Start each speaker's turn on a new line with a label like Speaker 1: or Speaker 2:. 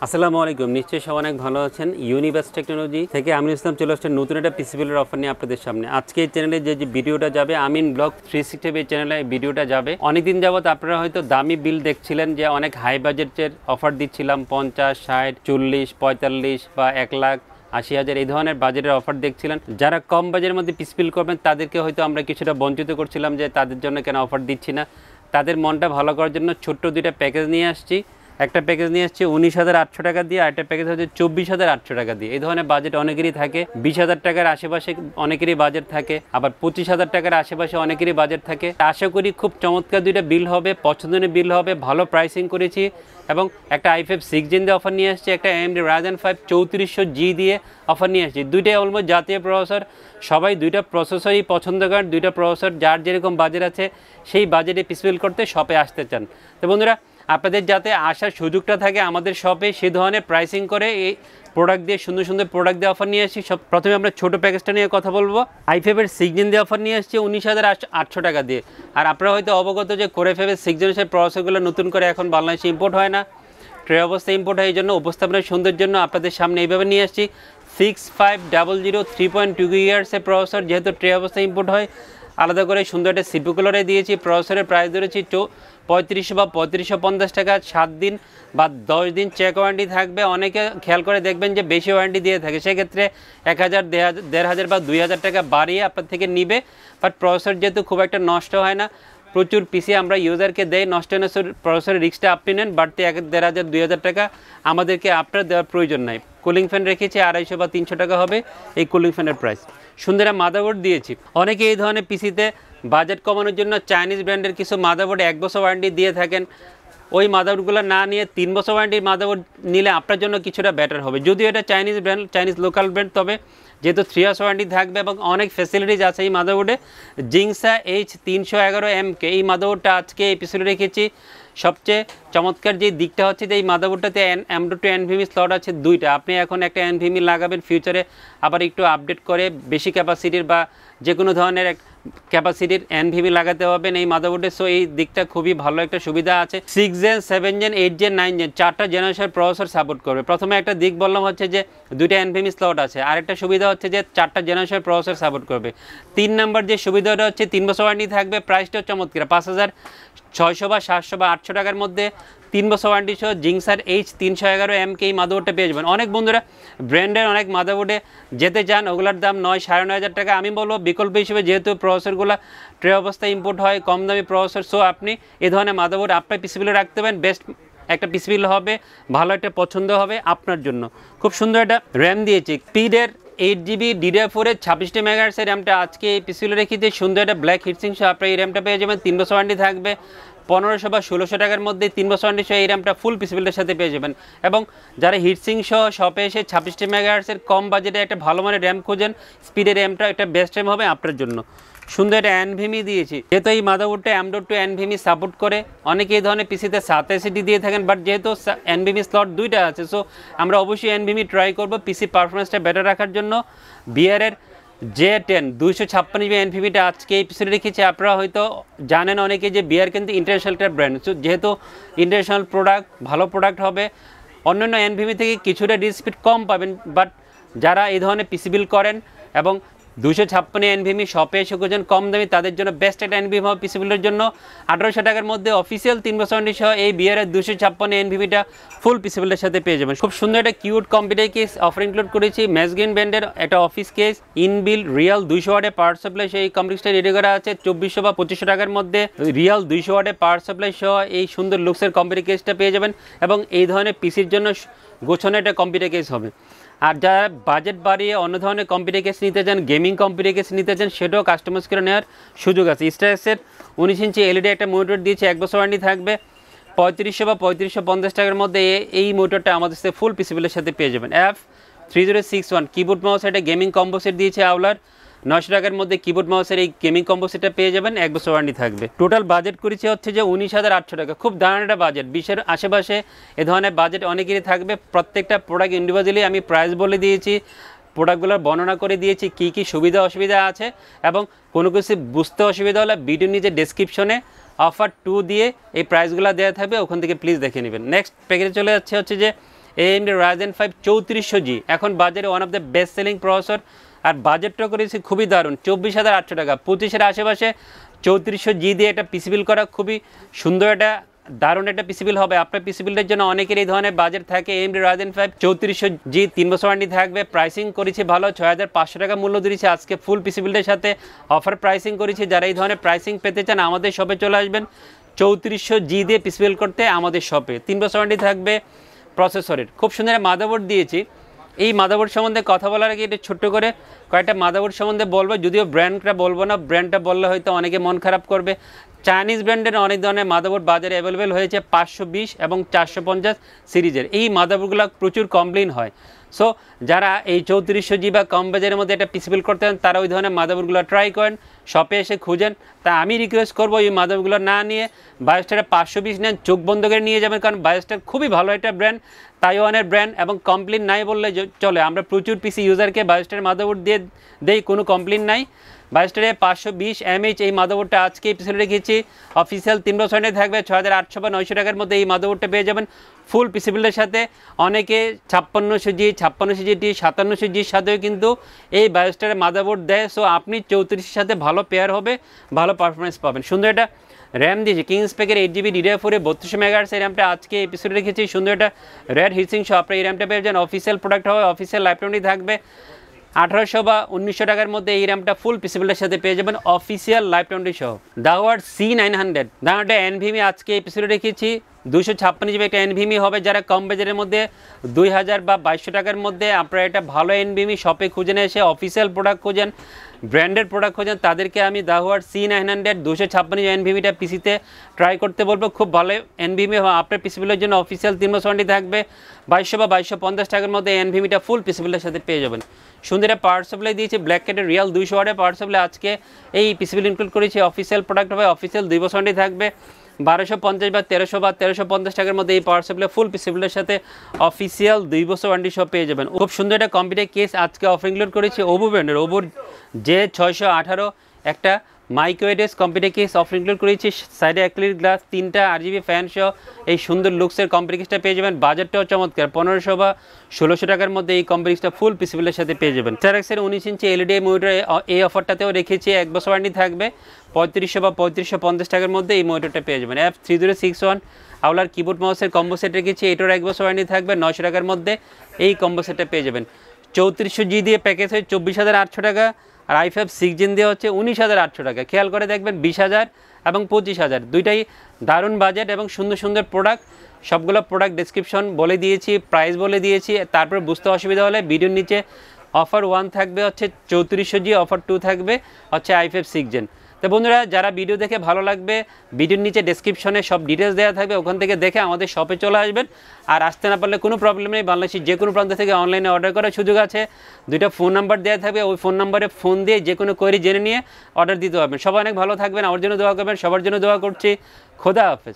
Speaker 1: আসসালামু আলাইকুম। নিশ্চয়ই সবাই অনেক ভালো আছেন। ইউনিভার্স টেকনোলজি থেকে আমিন ইসলাম চলে আসছেন নতুন একটা পিসিবিলের অফার নিয়ে আপনাদের সামনে। আজকে এই চ্যানেলে যে ভিডিওটা যাবে, আমিন ব্লগ 360 এই চ্যানেলে ভিডিওটা যাবে। অনেকদিন যাবত আপনারা হয়তো দামি বিল দেখছিলেন যে অনেক হাই বাজেটের অফার দিচ্ছিলাম, 50, 60, 40, 45 বা 1,80,000 এই ধরনের বাজেটের অফার দেখছিলেন। যারা কম বাজেটের মধ্যে পিসিবিল করবেন তাদেরকে হয়তো আমরা কিছুটা বঞ্চিত করছিলাম যে তাদের জন্য কেন অফার দিচ্ছি না। তাদের মনটা ভালো করার জন্য ছোট্ট দুইটা প্যাকেজ নিয়ে আসছি। একটা প্যাকেজ নিয়ে আসছে 19,800 টাকা দিয়ে, আর একটা প্যাকেজ হচ্ছে 24,800 টাকা দিয়ে। এই ধরনের বাজেট অনেকেরই থাকে। 20,000 টাকার আশেপাশে অনেকেরই বাজেট থাকে, আবার 25,000 টাকার আশেপাশে অনেকেরই বাজেট থাকে। আশা করি খুব চমৎকার দুইটা বিল হবে, পছন্দের বিল হবে, ভালো প্রাইসিং করেছি এবং একটা i5 6 Gen দিয়ে অফার নিয়ে আসছে, একটা AMD Ryzen 5 3400G দিয়ে অফার নিয়ে আসছি। দুইটাই অলমোস্ট জাতীয় প্রসেসর। সবাই দুইটা প্রসেসরই পছন্দ করেন। দুইটা প্রসেসর যার যেরকম বাজেট আছে সেই বাজেটে পিসিবিল করতে শপে আসতে চান। তো বন্ধুরা, আপনাদের যাতে আসার সুযোগটা থাকে আমাদের শপে, সে ধরনের প্রাইসিং করে এই প্রোডাক্ট দিয়ে সুন্দর সুন্দর প্রোডাক্ট দিয়ে অফার নিয়ে আসছি। প্রথমে আমরা ছোটো প্যাকেজটা নিয়ে কথা বলবো। i5 6 Gen দিয়ে অফার নিয়ে আসছি 19,800 টাকা দিয়ে। আর আপনারা হয়তো অবগত যে Core i5 6 Gen প্রসেসরগুলো নতুন করে এখন বাংলাদেশে ইম্পোর্ট হয় না, ট্রে অবস্থায় ইম্পোর্ট হয়। এই জন্য উপস্থাপনের সৌন্দর্যের জন্য আপনাদের সামনে এইভাবে নিয়ে আসছি 6500 3.2 GHz প্রসেসর। যেহেতু ট্রে অবস্থায় ইম্পোর্ট হয়, আলাদা করে সুন্দর একটা সিপি কুলারে দিয়েছি। প্রসেসরের প্রাইস ধরেছি 3500 বা 3550 টাকা। 7 দিন বা 10 দিন চেক ওয়ারেন্টি থাকবে। অনেকে খেয়াল করে দেখবেন যে বেশি ওয়ারেন্টি দিয়ে থাকে, সেক্ষেত্রে 1,000, 1,500 বা 2,000 টাকা বাড়িয়ে আপনার থেকে নিবে। বাট প্রসেসর যেহেতু খুব একটা নষ্ট হয় না, প্রচুর পিসি আমরা ইউজারকে দেই, নষ্ট না প্রসেসরের রিস্কটা আপনি নেন। বাড়তি 1,500, 2,000 টাকা আমাদেরকে আপনার দেওয়ার প্রয়োজন নাই। কুলিং ফ্যান রেখেছি 250 বা 300 টাকা হবে এই কুলিং ফ্যানের প্রাইস। সুন্দর মাদারবোর্ড দিয়েছি। অনেকে এই ধরনের পিসিতে বাজেট কমানোর জন্য চাইনিজ ব্র্যান্ডের কিছু মাদারবোর্ড 1 বছর ওয়ারেন্টি দিয়ে থাকেন। ওই মাদারবোর্ডগুলো না নিয়ে 3 বছর ওয়ারেন্টির মাদারবোর্ড নিলে আপনার জন্য কিছুটা বেটার হবে। যদিও এটা Chinese brand, Chinese local brand, তবে যেহেতু 3 ইয়ার্স ওয়ারেন্টি থাকবে এবং অনেক ফ্যাসিলিটিস আছে এই মাদারবোর্ডে। জিংসা H311MK এই মাদারবোর্ডটা আজকে এই পিসিতে রেখেছি। সবচেয়ে চমৎকার যে দিকটা হচ্ছে যে এই মাদারবোর্ডটাতে M.2 NVMe স্লট আছে 2টা। আপনি এখন একটা NVMe লাগাবেন, ফিউচারে আবার একটু আপডেট করে বেশি ক্যাপাসিটির বা যে কোনো ধরনের ক্যাপাসিটির NVMe লাগাতে পারবেন এই মাদারবোর্ডে। সো এই দিকটা খুবই ভালো একটা সুবিধা আছে। 6 Gen, 7 Gen, 8 Gen, 9 Gen 4টা জেনারেশন প্রসেসর সাপোর্ট করবে। প্রথমে একটা দিক বললাম হচ্ছে যে 2টা NVMe স্লট আছে, আরেকটা সুবিধা হচ্ছে যে 4টা জেনারেশন প্রসেসর সাপোর্ট করবে। 3 নম্বর যে সুবিধাটা হচ্ছে 3 বছর ওয়ারেন্টি থাকবে। প্রাইসটাও চমৎকার, 5,600 বা 700 বা 800 টাকার মধ্যে 3 বছর ওয়ারেন্টি সহ জিংসার H311MK এই মাদারবোর্ডটা পেয়ে যাবেন। অনেক বন্ধুরা ব্র্যান্ডের অনেক মাদারবোর্ডে যেতে চান, ওগুলোর দাম 9,500 টাকা। আমি বলবো বিকল্প হিসেবে যেহেতু প্রসেসরগুলো ট্রে অবস্থায় ইম্পোর্ট হয়, কম দামি প্রসেসর, সো আপনি এই ধরনের মাদারবোর্ড আপনার পিসিবিলে রাখতে পারেন। বেস্ট একটা পিসিবিল হবে, ভালো একটা পছন্দ হবে আপনার জন্য। খুব সুন্দর একটা র্যাম দিয়েছি, স্পিডের 8GB DDR4 এর 26 মেগাহার্টজ র্যামটা আজকে এই পিসিবিলে রেখেছি। সুন্দর একটা ব্ল্যাক হিটসিং সহ আপনি এই র্যামটা পেয়ে যাবেন। 3 বছর ওয়ারেন্টি থাকবে। 1500 বা 1600 টাকার মধ্যে 3 বছর ওয়ারেন্টি সহ এই র্যামটা ফুল পিসিবিলের সাথে পেয়ে যাবেন। এবং যারা হিটসিং সহ শপে এসে 26 মেগাহার্টজের কম বাজেটে একটা ভালো মানের র্যাম খোঁজেন, স্পিডের র্যামটা একটা বেস্ট র্যাম হবে আপনার জন্য। সুন্দর একটা NVMe দিয়েছি, যেহেতু এই মাদারবোর্ডটা M.2 NVMe সাপোর্ট করে। অনেকে এই ধরনের পিসিতে 7 দিয়ে থাকেন, বাট যেহেতু NVMe স্লট 2টা আছে, সো আমরা অবশ্যই NVMe ট্রাই করবো পিসি পারফরমেন্সটা বেটার রাখার জন্য। বিয়ারের J10 256GB NVMeটা আজকে এই পিসিতে রেখেছি। আপনারা হয়তো জানেন অনেকে যে বিয়ার কিন্তু ইন্টারন্যাশনাল একটা ব্র্যান্ড, সো যেহেতু ইন্টারন্যাশনাল প্রোডাক্ট, ভালো প্রোডাক্ট হবে। অন্যান্য NVMe থেকে কিছুটা স্পিড কম পাবেন, বাট যারা এই ধরনের পিসিবিল করেন এবং 256 NVMe শপে এসে খুঁজেন কম দামি, তাদের জন্য বেস্ট একটা NVMe হবে পিসিবিলের জন্য। 1800 টাকার মধ্যে অফিসিয়াল 3 বছর ওয়ারেন্টি সহ এই বিয়ারের 256 NVMeটা ফুল পিসিবিলের সাথে পেয়ে যাবেন। খুব সুন্দর একটা cute computer case offer include করেছি। ম্যাজগিন ব্র্যান্ডের একটা অফিস কেস, ইনবিল রিয়াল 200 ওয়াটের পাওয়ার সাপ্লাই সহ এই কম্পিউটারটা রেডি করা আছে 2400 বা 2500 টাকার মধ্যে। রিয়াল 200 ওয়াটের পাওয়ার সাপ্লাই সহ এই সুন্দর লুকসের কম্পিউটার কেসটা পেয়ে যাবেন। এবং এই ধরনের পিসির জন্য গোছানো একটা কম্পিউটার কেস হবে। আর যারা বাজেট বাড়িয়ে অন্য ধরনের কম্পিউটার কেস নিতে চান, গেমিং কম্পিউটার কেস নিতে চান, সেটাও কাস্টমাইজ করে নেওয়ার সুযোগ আছে। স্টারসের 19 ইঞ্চি LED একটা মনিটর দিয়েছে, 1 বছর ওয়ারেন্টি থাকবে। 3500 বা 3550 টাকার মধ্যে এই মোটরটা আমাদের সাথে ফুল পিসিবিলের সাথে পেয়ে যাবেন। F3061 কিবোর্ড মাউস একটা গেমিং কম্বো সেট দিয়েছে আওলার। 900 টাকার মধ্যে কিবোর্ড মাউসের এই গেমিং কম্বো সেটটা পেয়ে যাবেন, 1 বছর ওয়ারেন্টি থাকবে। টোটাল বাজেট করেছে হচ্ছে যে 19,800 টাকা। খুব দারুণ একটা বাজেট, 20-এর আশেপাশে এ ধরনের বাজেট অনেকেরই থাকবে। প্রত্যেকটা প্রোডাক্ট ইন্ডিভিজুয়ালি আমি প্রাইস বলে দিয়েছি, প্রোডাক্টগুলোর বর্ণনা করে দিয়েছি কী কী সুবিধা অসুবিধা আছে, এবং কোনো কিছু বুঝতে অসুবিধা হলে ভিডিও নিচে ডেসক্রিপশনে অফার 2 দিয়ে এই প্রাইসগুলো দেওয়া থাকবে, ওখান থেকে প্লিজ দেখে নেবেন। নেক্সট প্যাকেজে চলে যাচ্ছে হচ্ছে যে AMD Ryzen 5 3400G, এখন বাজারে one of the best selling processor. আর বাজেটটা করেছি খুবই দারুণ, 24,800 টাকা, 25-এর আশেপাশে 3400G দিয়ে একটা পিসি বিল করা খুবই সুন্দর, একটা দারুণ একটা পিসি বিল হবে। আপনার পিসি বিলের জন্য অনেকের এই ধরনের বাজেট থাকে। AMD Ryzen 5 3400G 3 বছর ওয়ারেন্টি থাকবে, প্রাইসিং করেছি ভালো, 6,500 টাকা মূল্য দিয়েছি আজকে ফুল পিসি বিলের সাথে অফার প্রাইসিং করেছি। যারা এই ধরনের প্রাইসিং পেতে চান আমাদের শপে চলে আসবেন 3400G দিয়ে পিসি বিল করতে আমাদের শপে। 3 বছর ওয়ারেন্টি থাকবে প্রসেসরের। খুব সুন্দর মাদারবোর্ড দিয়েছি। এই মাদারবোর্ড সম্বন্ধে কথা বলার আগে এটা ছোট্ট করে কয়েকটা মাদারবোর্ড সম্বন্ধে বলবো, যদিও ব্র্যান্ডটা বলবো না, ব্র্যান্ডটা বললে হয়তো অনেকে মন খারাপ করবে। চাইনিজ ব্র্যান্ডের অনেক ধরনের মাদারবোর্ড বাজারে অ্যাভেলেবেল হয়েছে 520 এবং 450 সিরিজের। এই মাদারবোর্ডগুলো প্রচুর কমপ্লেন হয়। সো যারা এই 3400G বা কম বাজারের মধ্যে একটা পিসি বিল করতে চান তারা ওই ধরনের মাদারবোর্ডগুলো ট্রাই করেন, শপে এসে খুঁজেন। তা আমি রিকোয়েস্ট করবো এই মাদারবোর্ডগুলো না নিয়ে বায়োস্টারের 520 নেন, চোখ বন্ধ করে নিয়ে যাবেন, কারণ বায়োস্টার খুবই ভালো একটা ব্র্যান্ড, তাইওয়ানের ব্র্যান্ড, এবং কমপ্লেন নাই বললে চলে। আমরা প্রচুর পিসি ইউজারকে বায়োস্টারের মাদারবোর্ড দিয়ে দেই, কোনো কমপ্লেন নাই। বায়োস্টারে 520 mAh এই মাদারবোর্ডটা আজকে এপিসোডে রেখেছি। অফিসিয়াল 3 বছর থাকবে, 6,800 বা 900 টাকার মধ্যে এই মাদারবোর্ডটা পেয়ে যাবেন ফুল পিসি বিল্ডের সাথে। অনেকে 5600G 5600G 5700Gর সাথেও কিন্তু এই বায়োস্টারের মাদারবোর্ড দেয়। সো আপনি 3400 সাথে ভালো পেয়ার হবে, ভালো পারফরমেন্স পাবেন। সুন্দর একটা র্যাম দিয়েছি, কিংসপেকের 8GB DDR4 3200 মেগাহার্টজ এই র্যামটা আজকে এপিসোডে রেখেছি। সুন্দর একটা রেড হিটসিং সহ আপনি এই র্যামটা পেয়ে যান। অফিসিয়াল প্রোডাক্ট হবে, অফিসিয়াল লাইফ টাইম থাকবে 1800 বা 1900 টাকার মধ্যে এই র্যামটা ফুল পিসি বিল্ডের সাথে পেয়ে যাবেন অফিসিয়াল লাইফ টাইম সহ। দাওয়ার C900 দাওয়ারটা NVMe আজকে এপিসোডে রেখেছি। 256GB একটা NVMe হবে। যারা কম বাজারের মধ্যে 2000 বা 2200 টাকার মধ্যে আপনারা একটা ভালো NVMe শপে খুঁজে এসে অফিসিয়াল প্রোডাক্ট খুঁজেন, ব্র্যান্ডেড প্রোডাক্ট খোঁজেন, তাদেরকে আমি দাওয়ার C900 256 NVMeটা পিসিতে ট্রাই করতে বলবো। খুব ভালো NVMe আপনার পিসি বিলের জন্য অফিসিয়াল 3 বছর ওয়ারেন্টি থাকবে। 2200 বা 2250 টাকার মধ্যে NVMeটা ফুল পিসি বিলের সাথে পেয়ে যাবেন। সুন্দর পাওয়ার সাপ্লাই দিয়েছি ব্ল্যাক ক্যাটের রিয়াল 200 ওয়াটের পাওয়ার সাপ্লাই আজকে এই পিসি বিল ইনক্লুড করেছি। অফিসিয়াল প্রোডাক্ট হবে, অফিসিয়াল 2 বছর ওয়ারেন্টি থাকবে। 1250 বা 1300 বা 1350 টাকার মধ্যে এই পাওয়ার সাপ্লাই ফুল পিসি বিলের সাথে অফিসিয়াল 2 বছর ওয়ারেন্টি সহ পেয়ে যাবেন। খুব সুন্দর একটা কম্পিউটার কেস আজকে অফার ইনক্লুড করেছি ওভো ব্র্যান্ডের, ওভোর J618 একটা মাইক্রোওয়েডেস কম্পিউটার কেস অফার ইনক্লুড করেছি। সাইডে অ্যাক্রিলিক গ্লাস, 3টা RGB ফ্যান সহ এই সুন্দর লুকসের কম্পিউটার কেসটা পেয়ে যাবেন। বাজেটটাও চমৎকার, 1500 বা 1600 টাকার মধ্যে এই কম্পিউটার কেসটা ফুল পিসি বিলের সাথে পেয়ে যাবেন। চারাক্সের 19 ইঞ্চি LED মনিটর এই অফারটাতেও রেখেছি, 1 বছর ওয়ারেন্টি থাকবে। 3500 বা 3550 টাকার মধ্যে এই মনিটরটা পেয়ে যাবেন। F3061 আউলার কিবোর্ড মাউসের কম্বো সেট রেখেছি, এটার 1 বছর ওয়ারেন্টি থাকবে। 900 টাকার মধ্যে এই কম্বো সেটটা পেয়ে যাবেন। 3400G দিয়ে প্যাকেজ হয় 24,800 টাকা, আর i5 6 Gen দিয়ে হচ্ছে 19,800 টাকা। খেয়াল করে দেখবেন 20,000 এবং 25,000 দুইটাই দারুণ বাজেট এবং সুন্দর সুন্দর প্রোডাক্ট। সবগুলো প্রোডাক্ট ডেসক্রিপশন বলে দিয়েছি, প্রাইস বলে দিয়েছি। তারপর বুঝতে অসুবিধা হলে ভিডিওর নিচে অফার 1 থাকবে হচ্ছে 3400G, অফার 2 থাকবে হচ্ছে i5 6 Gen। তো বন্ধুরা, যারা ভিডিও দেখে ভালো লাগবে, ভিডিওর নিচে ডেসক্রিপশনে সব ডিটেলস দেওয়া থাকবে, ওখান থেকে দেখে আমাদের শপে চলে আসবেন। আর আসতে না পারলে কোনো প্রবলেম নেই, বাংলাদেশের যে কোনো প্রান্ত থেকে অনলাইনে অর্ডার করার সুযোগ আছে। 2টা ফোন নাম্বার দেওয়া থাকবে, ওই ফোন নাম্বারে ফোন দিয়ে যে কোনো কোয়েরি জেনে নিয়ে অর্ডার দিতে পারবেন। সবাই অনেক ভালো থাকবেন, আমার জন্য দোয়া করবেন, সবার জন্য দোয়া করছি। খোদা হাফেজ।